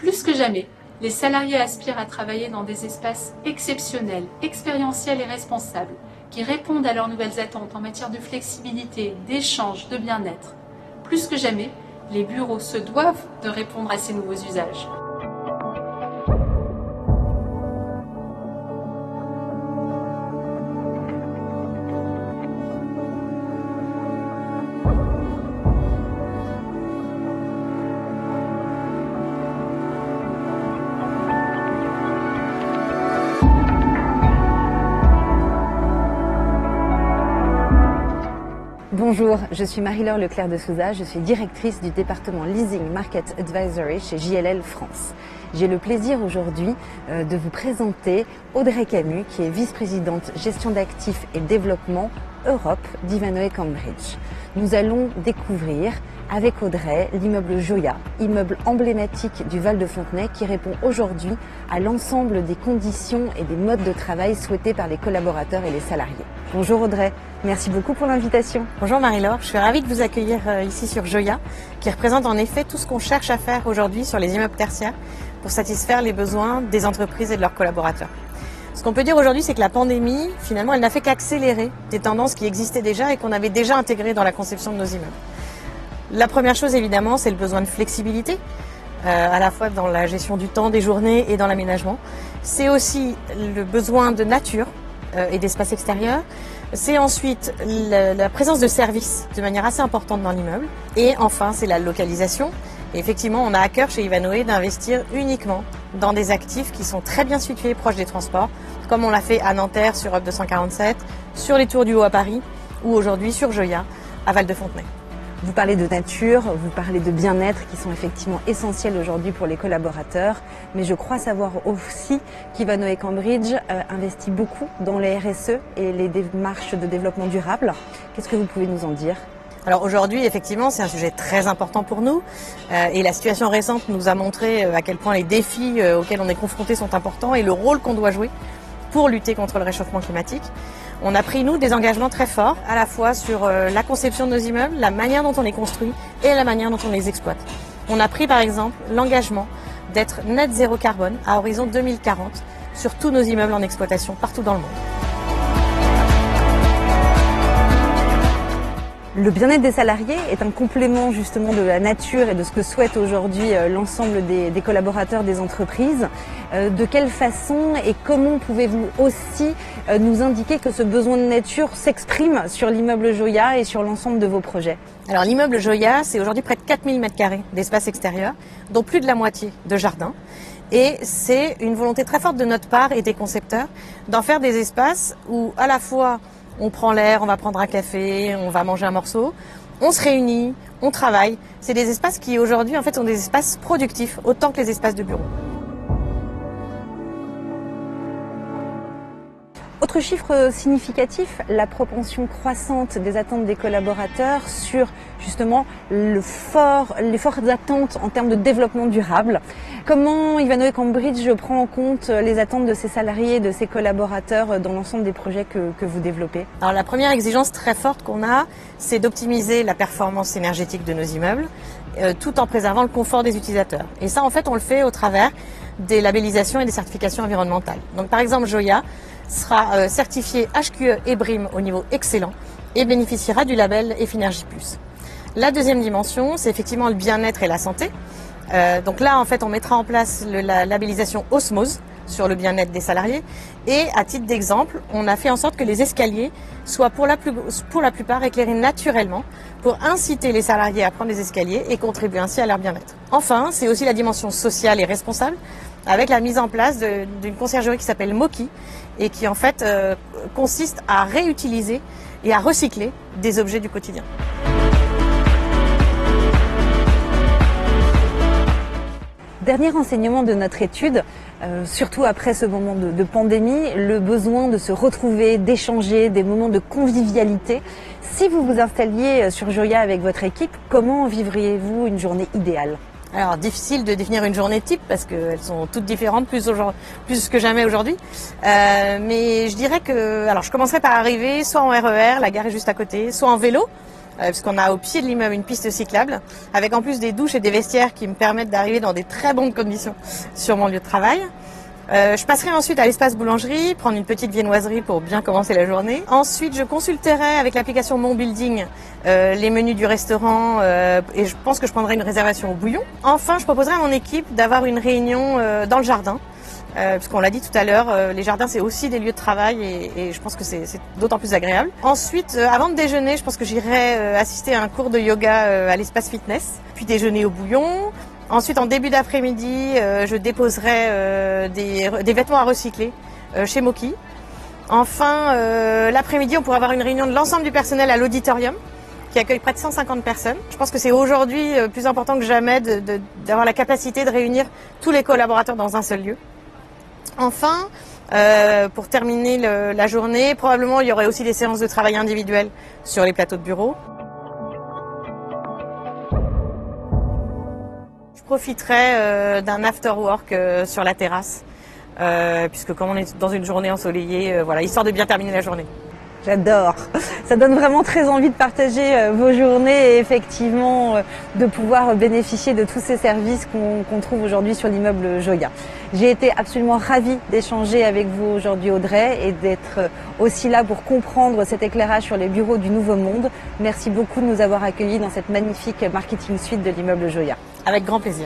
Plus que jamais, les salariés aspirent à travailler dans des espaces exceptionnels, expérientiels et responsables, qui répondent à leurs nouvelles attentes en matière de flexibilité, d'échange, de bien-être. Plus que jamais, les bureaux se doivent de répondre à ces nouveaux usages. Bonjour, je suis Marie-Laure Leclerc de Souza, je suis directrice du département Leasing Market Advisory chez JLL France. J'ai le plaisir aujourd'hui de vous présenter Audrey Camus, qui est vice-présidente gestion d'actifs et développement Europe d'Ivanhoé Cambridge. Nous allons découvrir avec Audrey l'immeuble Joya, immeuble emblématique du Val de Fontenay qui répond aujourd'hui à l'ensemble des conditions et des modes de travail souhaités par les collaborateurs et les salariés. Bonjour Audrey, merci beaucoup pour l'invitation. Bonjour Marie-Laure, je suis ravie de vous accueillir ici sur Joya, qui représente en effet tout ce qu'on cherche à faire aujourd'hui sur les immeubles tertiaires pour satisfaire les besoins des entreprises et de leurs collaborateurs. Ce qu'on peut dire aujourd'hui, c'est que la pandémie, finalement, elle n'a fait qu'accélérer des tendances qui existaient déjà et qu'on avait déjà intégrées dans la conception de nos immeubles. La première chose, évidemment, c'est le besoin de flexibilité, à la fois dans la gestion du temps, des journées et dans l'aménagement. C'est aussi le besoin de nature et d'espace extérieur. C'est ensuite la présence de services de manière assez importante dans l'immeuble. Et enfin, c'est la localisation. Et effectivement, on a à cœur chez Ivanhoé d'investir uniquement dans des actifs qui sont très bien situés, proches des transports, comme on l'a fait à Nanterre sur Europe 247, sur les Tours du Haut à Paris ou aujourd'hui sur Joya à Val de Fontenay. Vous parlez de nature, vous parlez de bien-être qui sont effectivement essentiels aujourd'hui pour les collaborateurs, mais je crois savoir aussi qu'Ivanhoé Cambridge investit beaucoup dans les RSE et les démarches de développement durable. Qu'est-ce que vous pouvez nous en dire ? Alors aujourd'hui, effectivement, c'est un sujet très important pour nous et la situation récente nous a montré à quel point les défis auxquels on est confrontés sont importants et le rôle qu'on doit jouer pour lutter contre le réchauffement climatique. On a pris, nous, des engagements très forts, à la fois sur la conception de nos immeubles, la manière dont on les construit et la manière dont on les exploite. On a pris, par exemple, l'engagement d'être net zéro carbone à horizon 2040 sur tous nos immeubles en exploitation partout dans le monde. Le bien-être des salariés est un complément justement de la nature et de ce que souhaite aujourd'hui l'ensemble des collaborateurs des entreprises. De quelle façon et comment pouvez-vous aussi nous indiquer que ce besoin de nature s'exprime sur l'immeuble Joya et sur l'ensemble de vos projets ? Alors l'immeuble Joya, c'est aujourd'hui près de 4000 m² d'espace extérieur, dont plus de la moitié de jardin. Et c'est une volonté très forte de notre part et des concepteurs d'en faire des espaces où à la fois on prend l'air, on va prendre un café, on va manger un morceau, on se réunit, on travaille. C'est des espaces qui aujourd'hui en fait sont des espaces productifs autant que les espaces de bureau. Autre chiffre significatif, la propension croissante des attentes des collaborateurs sur justement les fortes attentes en termes de développement durable. Comment Ivanhoé Cambridge prend en compte les attentes de ses salariés et de ses collaborateurs dans l'ensemble des projets que vous développez ? Alors la première exigence très forte qu'on a, c'est d'optimiser la performance énergétique de nos immeubles tout en préservant le confort des utilisateurs. Et ça en fait on le fait au travers des labellisations et des certifications environnementales. Donc par exemple Joya sera certifié HQE et BREEAM au niveau excellent et bénéficiera du label Effinergie Plus. La deuxième dimension, c'est effectivement le bien-être et la santé. Donc là, en fait, on mettra en place la labellisation Osmose sur le bien-être des salariés. Et à titre d'exemple, on a fait en sorte que les escaliers soient pour la plupart éclairés naturellement pour inciter les salariés à prendre les escaliers et contribuer ainsi à leur bien-être. Enfin, c'est aussi la dimension sociale et responsable avec la mise en place d'une conciergerie qui s'appelle Moki et qui en fait consiste à réutiliser et à recycler des objets du quotidien. Dernier enseignement de notre étude, surtout après ce moment de pandémie, le besoin de se retrouver, d'échanger, des moments de convivialité. Si vous vous installiez sur Joya avec votre équipe, comment vivriez-vous une journée idéale ? Alors difficile de définir une journée type parce qu'elles sont toutes différentes plus que jamais aujourd'hui. Mais je dirais que je commencerai par arriver soit en RER, la gare est juste à côté, soit en vélo. puisqu'on a au pied de l'immeuble une piste cyclable, avec en plus des douches et des vestiaires qui me permettent d'arriver dans des très bonnes conditions sur mon lieu de travail. Je passerai ensuite à l'espace boulangerie, prendre une petite viennoiserie pour bien commencer la journée. Ensuite, je consulterai avec l'application Mon Building les menus du restaurant et je pense que je prendrai une réservation au bouillon. Enfin, je proposerai à mon équipe d'avoir une réunion dans le jardin. Puisqu'on l'a dit tout à l'heure, les jardins c'est aussi des lieux de travail et je pense que c'est d'autant plus agréable. Ensuite, avant de déjeuner, je pense que j'irai assister à un cours de yoga à l'espace fitness, puis déjeuner au bouillon. Ensuite, en début d'après-midi, je déposerai des vêtements à recycler chez Moki. Enfin, l'après-midi, on pourra avoir une réunion de l'ensemble du personnel à l'auditorium, qui accueille près de 150 personnes. Je pense que c'est aujourd'hui plus important que jamais d'avoir la capacité de réunir tous les collaborateurs dans un seul lieu. Enfin, pour terminer la journée, probablement il y aurait aussi des séances de travail individuelles sur les plateaux de bureau. Je profiterai d'un after work sur la terrasse, puisque comme on est dans une journée ensoleillée, voilà, histoire de bien terminer la journée. J'adore. Ça donne vraiment très envie de partager vos journées et effectivement de pouvoir bénéficier de tous ces services qu'on trouve aujourd'hui sur l'immeuble Joya. J'ai été absolument ravie d'échanger avec vous aujourd'hui, Audrey, et d'être aussi là pour comprendre cet éclairage sur les bureaux du Nouveau Monde. Merci beaucoup de nous avoir accueillis dans cette magnifique marketing suite de l'immeuble Joya. Avec grand plaisir.